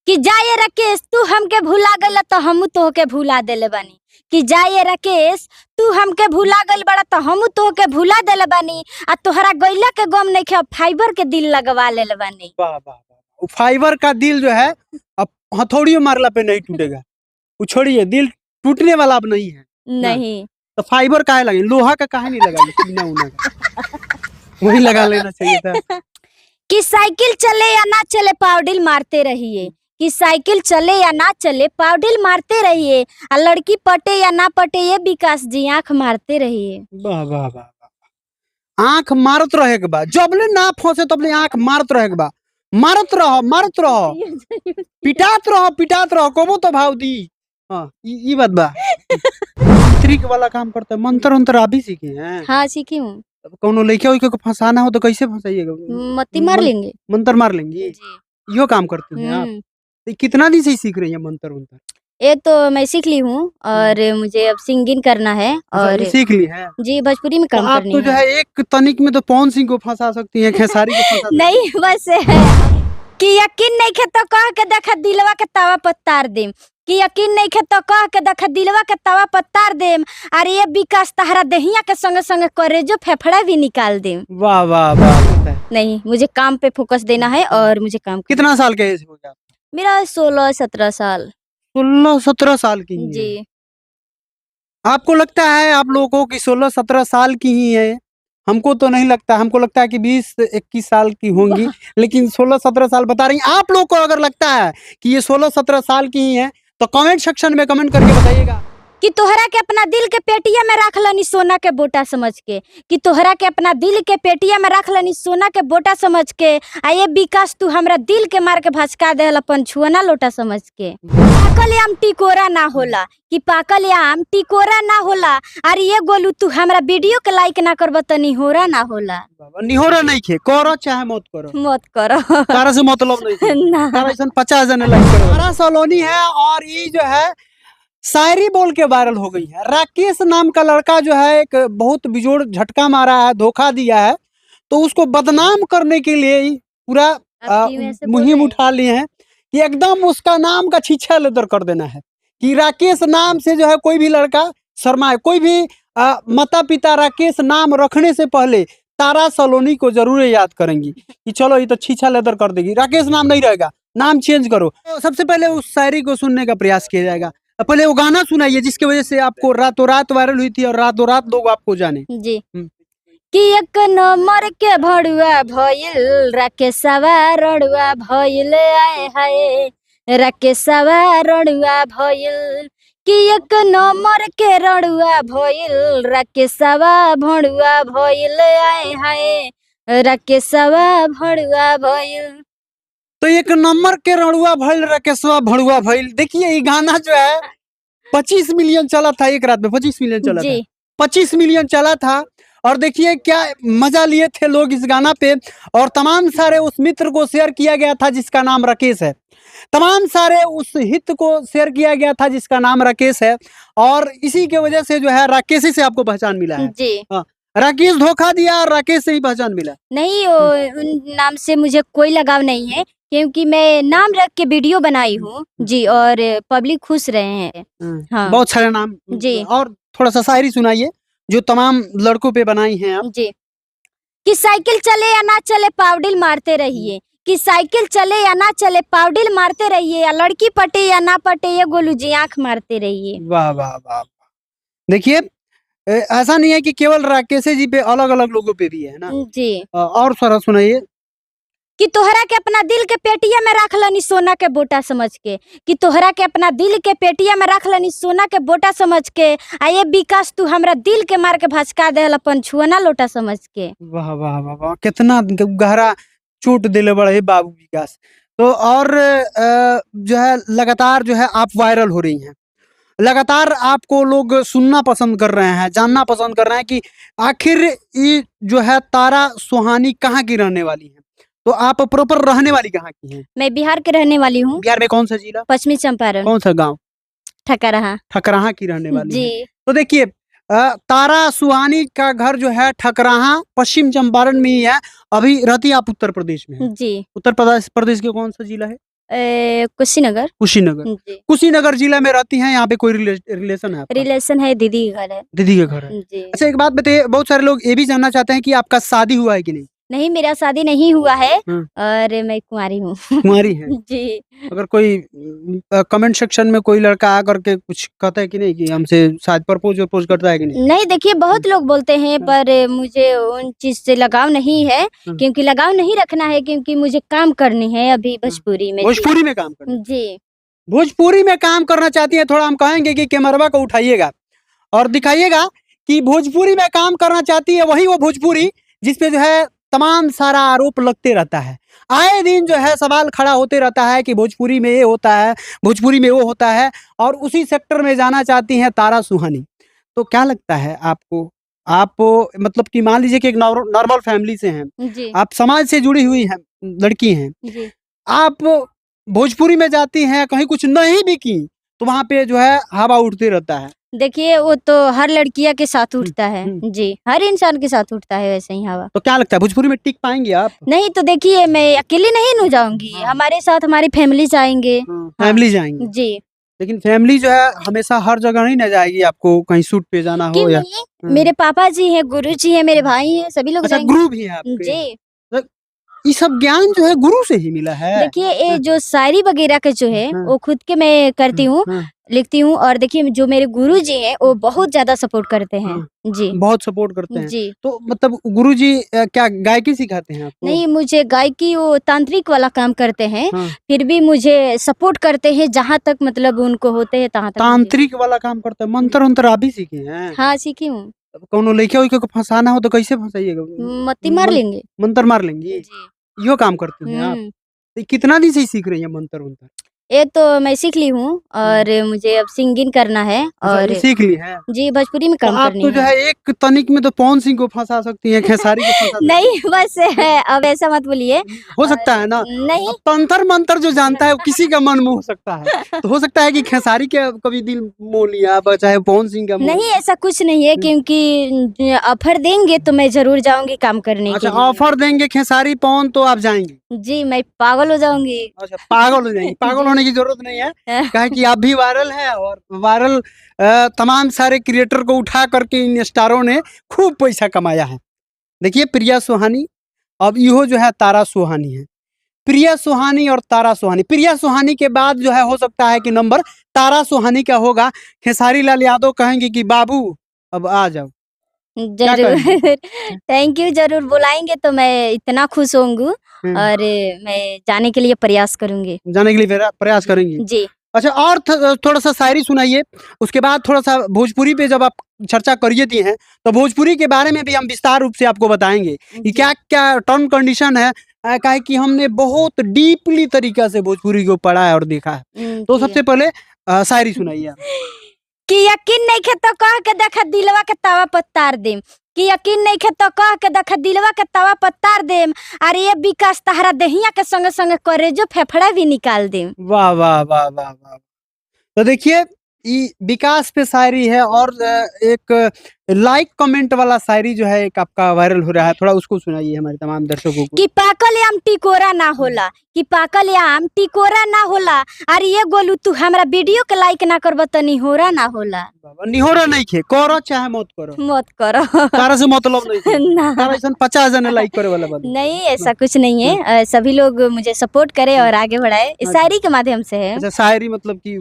कि जाए राकेश तू हमके भुला गइल तो हमू तोहके भुला देले बानी। कि जाए राकेश तू हमके भुला गइल बड़ा तो हमू तोहके भुला देले बानी। आ तोहरा गइला के गम नइखे, फाइबर के दिल लगवा लेले बानी। वाह वाह वाह, फाइबर का दिल जो है अब हथौड़ियों मारला पे नहीं टूटेगा। वो छोड़िए, दिल टूटने वाला अब नहीं है ना। नहीं तो फाइबर काहे लगे, लोहा का काहे नहीं लगा बिना उना का वही लगा लेना चाहिए था। कि साइकिल चले या ना चले पावडिल मारते रहिए। कि साइकिल चले या ना चले पावडिल मारते रहिए। आ लड़की पटे या ना पटे ये विकास जी आंख मारते रहिए। वाह वाह वाह वाह, आंख मारत रहे के बा, जबले ना फंसे तबले आंख मारत रहे के बा। मारत रहो पिटात रहो कबो तो भाव दी। हाँ ई बात बा। मंत्रिक वाला काम करते हैं, मंत्र अंतर आप भी सीखे हैं? हाँ सीखी हूँ। कौनो लड़के उइके को फंसाना हो तो कैसे फंसाइएगा? मत्ती मार लेंगे। मंत्र मार लेंगी? जी। यो काम करती हैं आप? तो कितना दिन से सीख रही हैं मंत्र उंतर? ये तो मैं सीख ली हूँ और मुझे अब सिंगिंग करना है और सीख ली है जी भोजपुरी में तो काम आप करनी तो जो है एक तनिक में तो पवन सिंह को फंसा सकती हैं, खेसारी को फंसा सकती हैं। नहीं बस कि यकीन नहीं खे तो कह के देखा दिलवा के तवा पर तार देम। कि यकीन नहीं खे तो कह के देखा दिलवा के तवा पर तार देम। अरे ये विकास तहरा दहिया के संगे संगे करेजो फेफड़ा भी निकाल देम। वाह वाह वाह। नहीं मुझे काम पे फोकस देना है और मुझे काम कितना साल के एज हो गया? मेरा 16-17 साल। 16-17 साल की ही जी है। आपको लगता है आप लोगों को कि 16-17 साल की ही है? हमको तो नहीं लगता, हमको लगता है कि 20-21 साल की होंगी। लेकिन 16-17 साल बता रही हैं। आप लोग को अगर लगता है कि ये 16-17 साल की ही है तो कमेंट सेक्शन में कमेंट करके बताइएगा। कि तोहरा के अपना दिल के पेटिया में रख लनी सोना के बोटा समझ के। कि तोहरा के अपना दिल के पेटिया में रख लनी सोना के बोटा समझ के। आ ये विकास तू हमरा दिल के मार के भचका देहल अपन छुअना लोटा समझ के। पाकल आम टिकोरा ना होला। कि पाकल आम टिकोरा ना होला। अरे ये गोलू तू हमरा वीडियो के लाइक ना करब त निहोरा ना होला। निहोरा नहीं खे, करो चाहे मत करो, मत करो तारा से मतलब नहीं खे। ना। तारा ऐसा 50 जने लाइक करो। तारा सलोनी है और ये जो है शायरी बोल के वायरल हो गई है। राकेश नाम का लड़का जो है एक बहुत बिजोड़ झटका मारा है, धोखा दिया है, तो उसको बदनाम करने के लिए ही पूरा मुहिम उठा लिए हैं कि एकदम उसका नाम का छीछा लेदर कर देना है। कि राकेश नाम से जो है कोई भी लड़का शर्माए, कोई भी माता पिता राकेश नाम रखने से पहले तारा सलोनी को जरूर याद करेंगी कि चलो ये तो छीछा लेदर कर देगी, राकेश नाम नहीं रहेगा, नाम चेंज करो। तो सबसे पहले उस शायरी को सुनने का प्रयास किया जाएगा। पहले वो गाना सुनाइए जिसकी वजह से आपको रातों रात वायरल हुई थी और रातों रात लोग आपको जाने। जी कि एक नंबर के भड़ुआ भइल राकेशवा रड़ुआ भइल आए हाय। राकेशवा रड़ुआ भइल। कि एक नंबर के रड़ुआ भइल राकेशवा भड़ुआ भइल आए हाय। राकेशवा भड़ुआ भइल। तो एक नंबर के रड़ुआ भइल राकेशवा भड़ुआ भइल। देखिए ये गाना जो है 25 मिलियन चला था एक रात में, 25 मिलियन चला था, 25 मिलियन चला था। और देखिए क्या मजा लिए थे लोग इस गाना पे। और तमाम सारे उस मित्र को शेयर किया गया था जिसका नाम राकेश है, तमाम सारे उस हित को शेयर किया गया था जिसका नाम राकेश है। और इसी के वजह से जो है राकेश से आपको पहचान मिला है। जी राकेश धोखा दिया और राकेश से ही पहचान मिला। नहीं उन नाम से मुझे कोई लगाव नहीं है क्योंकि मैं नाम रख के वीडियो बनाई हूँ जी और पब्लिक खुश रहे हैं। हाँ बहुत सारे नाम जी। और थोड़ा सा शायरी सुनाइए जो तमाम लड़कों पे बनाई हैं आप। जी कि साइकिल चले या ना चले पावडिल मारते रहिए। कि साइकिल चले या ना चले पावडिल मारते रहिए। या लड़की पटे या ना पटे ये गोलू जी आंख मारते रहिए। वाह वाह वाह। देखिए ऐसा नहीं है कि केवल राकेश जी पे, अलग अलग लोगों पे भी है ना जी। और सारा सुनाइए। कि तोहरा के अपना दिल के पेटिया में रख लनी सोना के बोटा समझ के। कि तोहरा के अपना दिल के पेटिया में रख लनी सोना के बोटा समझ के। आ ये विकास तू हमरा दिल के मार के भचका देहल अपन छुअना लोटा समझ के। वाह वाह वाह वाह, कितना गहरा चोट दिले बड़ा है बाबू विकास। तो और जो है लगातार जो है आप वायरल हो रही हैं, लगातार आपको लोग सुनना पसंद कर रहे हैं, जानना पसंद कर रहे हैं कि आखिर ये जो है तारा सुहानी कहाँ की रहने वाली है। तो आप प्रॉपर रहने वाली कहाँ की हैं? मैं बिहार के रहने वाली हूँ। बिहार में कौन सा जिला? पश्चिमी चंपारण। कौन सा गांव? ठकराहा। ठकराहा की रहने वाली जी। है। तो देखिए तारा सुहानी का घर जो है ठकराहा पश्चिम चंपारण में ही है। अभी रहती आप उत्तर प्रदेश में है। जी। उत्तर प्रदेश के कौन सा जिला है? कुशीनगर। कुशीनगर। जी। कुशीनगर जिला में रहती हैं, यहाँ पे कोई रिलेशन है आपका? रिलेशन है, दीदी का घर है। दीदी के घर है। जी। अच्छा एक बात बताइए, बहुत सारे लोग ये भी जानना चाहते हैं कि आपका शादी हुआ है कि नहीं? नहीं, मेरा शादी नहीं हुआ है हाँ। और मैं कुंवारी हूँ। कुंवारी हैं। जी। अगर कोई कमेंट सेक्शन में कोई लड़का आ करके कुछ कहता है कि नहीं कि हमसे शायद प्रपोज करता है कि नहीं? नहीं, देखिए बहुत लोग बोलते हैं पर मुझे उन चीज़ से लगाव नहीं है, हाँ। क्योंकि लगाव नहीं रखना है, क्योंकि मुझे काम करनी है अभी भोजपुरी में। जी। भोजपुरी में काम करना? जी। भोजपुरी में काम करना चाहती है, थोड़ा हम कहेंगे कि कैमरवा को उठाइएगा और दिखाइएगा कि भोजपुरी में काम करना चाहती है वही वो भोजपुरी जिसपे जो है तमाम सारा आरोप लगते रहता है। आए दिन जो है सवाल खड़ा होते रहता है कि भोजपुरी में ये होता है, भोजपुरी में वो होता है, और उसी सेक्टर में जाना चाहती हैं तारा सुहानी। तो क्या लगता है आपको? आप मतलब कि मान लीजिए कि एक नॉर्मल फैमिली से हैं, जी। आप समाज से जुड़ी हुई हैं, लड़की हैं, जी। आप भोजपुरी में जाती हैं, कहीं कुछ नहीं भी की तो वहाँ पे जो है हवा उठते रहता है। देखिए वो तो हर लड़किया के साथ उठता है। हुँ। जी, हर इंसान के साथ उठता है वैसे ही हवा। तो क्या लगता है भोजपुरी में टिक पाएँगी आप? नहीं तो देखिए मैं अकेली नहीं न जाऊँगी, हाँ। हमारे साथ हमारी फैमिली जाएँगे। हाँ, फैमिली जाएँगी। जी। लेकिन फैमिली जो है हमेशा हर जगह नहीं ना जाएगी, आपको कहीं शूट पे जाना हो क्यों या नहीं? मेरे पापा जी हैं, गुरुजी हैं, मेरे भाई हैं, सभी लोग अच्छा जाएँगे। गुरु भी है आपके? जी। तो ये सब ज्ञान जो है गुरु से ही मिला है? देखिए ये जो शायरी वगैरह के जो है हाँ। वो खुद के मैं करती हूँ, हाँ। लिखती हूँ, और देखिए जो मेरे गुरुजी हैं वो बहुत ज़्यादा सपोर्ट करते हैं। हाँ। जी। बहुत सपोर्ट करते हैं। जी। तो मतलब गुरुजी क्या गायकी सिखाते हैं आपको? नहीं, मुझे गायकी वो तांत्रिक वाला काम करते हैं, हाँ। फिर भी मुझे सपोर्ट करते हैं, जहाँ तक मतलब उनको होते हैं तहाँ तक मुझे। तांत्रिक वाला काम करते हैं, मंत्र-वंत्र आप भी सीखे हैं? हाँ, सीखी हूँ। कौनो लइका-वइका को फँसाना हो तो कैसे फँसाइएगा? मत्ती मार लेंगे। मंत्र मार लेंगी? जी। इहो काम करती हैं आप? हुँ। तो कितना दिन से ही सीख रही हैं मंत्र-वंत्र? ये तो मैं सीख ली हूँ और मुझे अब सिंगिंग करना है अच्छा और ये सीख ली हैं? जी, भोजपुरी में तो काम आप करनी तो जो है। है एक तनिक में तो पवन सिंह को फँसा सकती हैं, खेसारी को फँसा सकती हैं। नहीं बस है, अब ऐसा मत बोलिए। हो सकता है ना? नहीं। अब तंत्र-मंत्र जो जानता है वो किसी का मन मोह सकता है। तो हो सकता है कि खेसारी का कभी दिल मोह लिया, ब चाहे पवन सिंह का मोह नहीं, लिया। ऐसा कुछ नहीं है, क्योंकि ऑफ़र देंगे तो मैं ज़रूर जाऊँगी काम करने अच्छा के लिए। ऑफर देंगे खेसारी, पवन तो आप जाएँगी? जी, मैं पागल हो जाऊँगी। अच्छा पागल हो जाएँगी, पागल जी। होने की ज़रूरत नहीं है। काहे कि आप भी वायरल हैं और वायरल तमाम सारे क्रिएटर को उठा करके इन स्टारों ने खूब पैसा कमाया है। देखिए प्रिया सुहानी, अब इहो जो है तारा सुहानी है। प्रिया सुहानी और तारा सुहानी, प्रिया सुहानी के बाद जो है हो सकता है कि नंबर तारा सुहानी का होगा। खेसारी लाल यादव कहेंगे कि बाबू अब आ जाओ। क्या ज़रूर। कहेंगे? थैंक यू, ज़रूर बुलाएँगे तो मैं इतना खुश होंगी हुँ। और मैं जाने के लिए प्रयास करूँगी। जाने के लिए प्रयास करेंगी। जी। अच्छा और थोड़ा-सा शायरी सुनाइए, उसके बाद थोड़ा-सा भोजपुरी पे जब आप चर्चा कर ही दी हैं, तो भोजपुरी के बारे में भी हम विस्तार रूप से आपको बताएँगे कि जी। क्या-क्या टर्म कंडीशन है। काहे कि हमने बहुत डीपली तरीका से भोजपुरी को पढ़ा है और देखा है। तो जी। सबसे पहले शायरी सुनाइए आप। कि यकीन नइखे त कह के देख दिलवा के तावा पर तार देम, कि यकीन नइखे त कह के देख दिलवा के तावा पर तार देम, अरे ये विकास तहरा देहिया के संगे-संगे करेजो फेफड़ा भी निकाल देम। वाह, वाह, वाह, वाह, वाह! तो देखिए ये विकास पे शायरी है और एक लाइक कमेंट वाला शायरी जो है एक आपका वायरल हो रहा है, थोड़ा उसको सुनाइए हमारे तमाम दर्शकों को। कि पाकल आम टिकोरा ना होला, कि पाकल आम टिकोरा ना होला, अरे ये गोलू तू हमरा वीडियो के लाइक ना करब त निहोरा ना होला। बाबा निहोरा नइखे, करो चाहे मत करो। मत करो। तारा से मतलब नइखे। ना। तारा अइसन 50 जना लाइक करे वाला बा। नहीं, ऐसा कुछ नहीं है। सभी लोग मुझे सपोर्ट करें और आगे बढ़ाएँ, इस अच्छा। शायरी के माध्यम से है। अच्छा शायरी मतलब कि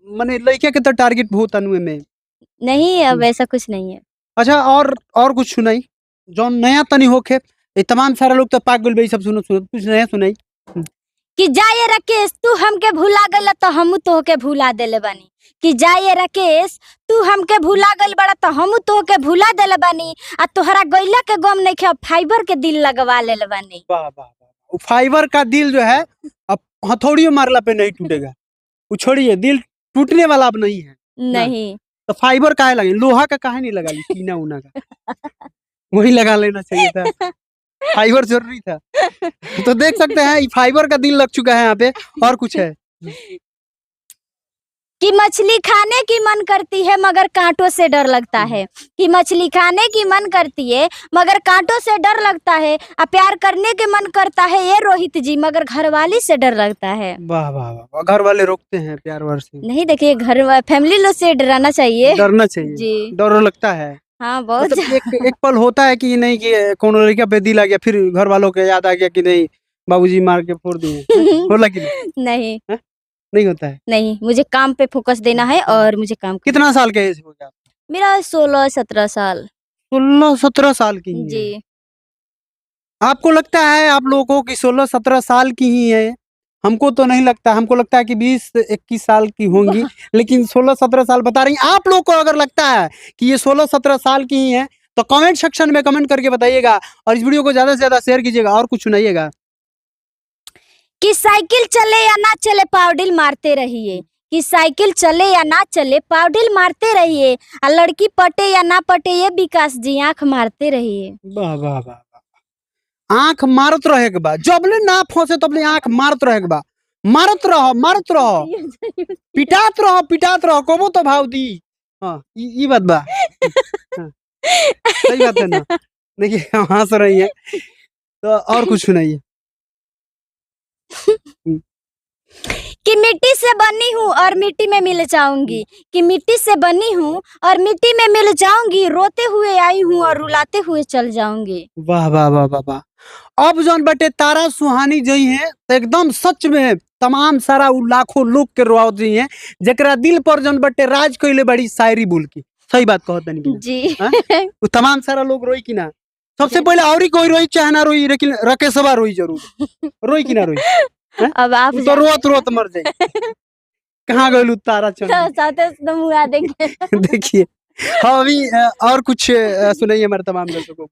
मने लइका के तो टारगेट बहुत अनुए में। नहीं, अब ऐसा कुछ नहीं है। अच्छा और कुछ सुनाई, जौन नया तनी होखे। ये तमाम सारा लोग तो पागल बे सब सुनत कुछ नया सुनाई। कि जाए राकेश तू हमके भुला गइल त हमू तोहके भुला देले बानी, कि जाए राकेश तू हमके भुला गइल बड़ा त हमू तोहके भुला देले बानी, आ तोहरा गइला के गम नइखे, अब फाइबर के दिल लगवा लेले बानी। वाह, वाह, वाह! वो फाइबर का दिल जो है अब हथौड़ियों मारला पे नहीं टूटेगा। वो छोड़िए दिल टूटने वाला अब नहीं है। ना। नहीं। तो फाइबर काहे लगे? लोहा का काहे नहीं लगा ली टीना-ऊना का? वही लगा लेना चाहिए था। फाइबर ज़रूरी था। तो देख सकते हैं ये फाइबर का दिल लग चुका है यहाँ पे और कुछ है? कि मछली खाने की मन करती है मगर कांटों से डर लगता है, कि मछली खाने की मन करती है मगर कांटों से डर लगता है, और प्यार करने के मन करता है ये रोहित जी मगर घरवाली से डर लगता है। वाह वाह वाह वाह, घर वाले रोकते हैं प्यार व्यार से, नहीं देखिए फैमिली लोग से डराना चाहिए। डरना चाहिए, जी डर लगता है। हाँ बहुत मतलब एक पल होता है कि नहीं कि कोनो लड़का पे दिल आ गया, फिर घर वालों के याद आ गया कि नहीं बाबूजी मार के फोड़ दिए, होला कि नहीं? नहीं हैं? नहीं होता है। नहीं, मुझे काम पे फोकस देना है और मुझे काम करना कितना साल के एज हो गया? है। मेरा 16-17 साल। 16-17 साल की ही है। जी आपको लगता है आप लोगों की 16-17 साल की ही है? हमको तो नहीं लगता, हमको लगता है कि 20-21 साल की होंगी, लेकिन 16-17 साल बता रही हैं। आप लोग को अगर लगता है कि ये 16-17 साल की ही है तो कमेंट सेक्शन में कमेंट करके बताइएगा और इस वीडियो को ज्यादा से ज्यादा शेयर कीजिएगा और कुछ सुनाइएगा। कि साइकिल चले या ना चले पावडिल मारते रहिए, कि साइकिल चले या ना चले पावडिल मारते रहिए, और लड़की पटे या ना पटे ये विकास जी आंख मारते रहिए। वाह वाह वाह वाह। आंख मारत रहे के बा, जबले ना फंसे तबले आंख मारत रहे के बा, मारत रहो पिटात रहो कबो तो भाव दी। हाँ ई बात बा। हाँ, सही बात है ना। देखिए हंस रही है तो और कुछ सुनाइए। कि मिट्टी से बनी हूँ और मिट्टी में मिल जाऊंगी, कि मिट्टी से बनी हूँ और मिट्टी में मिल जाऊंगी, रोते हुए आई हूँ और रुलाते हुए चल जाऊंगी। वाह वाह वाह वाह वाह। अब जौन बटे तारा सुहानी जई है तो एकदम सच में तमाम सारा उ लाखों लोग के रोआवत जई है, जकरा दिल पर जौन बटे राज कइले बड़ी शायरी बोल की। सही बात कहत तनी कि जी ना? हाँ? उ तमाम सारा लोग रोई कि ना? सबसे पहले औरी कोई रोई चाहे ना रोई, लेकिन रकेशवा रोई जरूर। रोई कि ना रोई? हैं? अब आप उ तो रोत मर जाई। कहाँ गइल तारा चंद? साथे तो मुआ देंगे। देखिए हाँ अभी और कुछ सुनाइए हमारे तमाम दर्शकों को।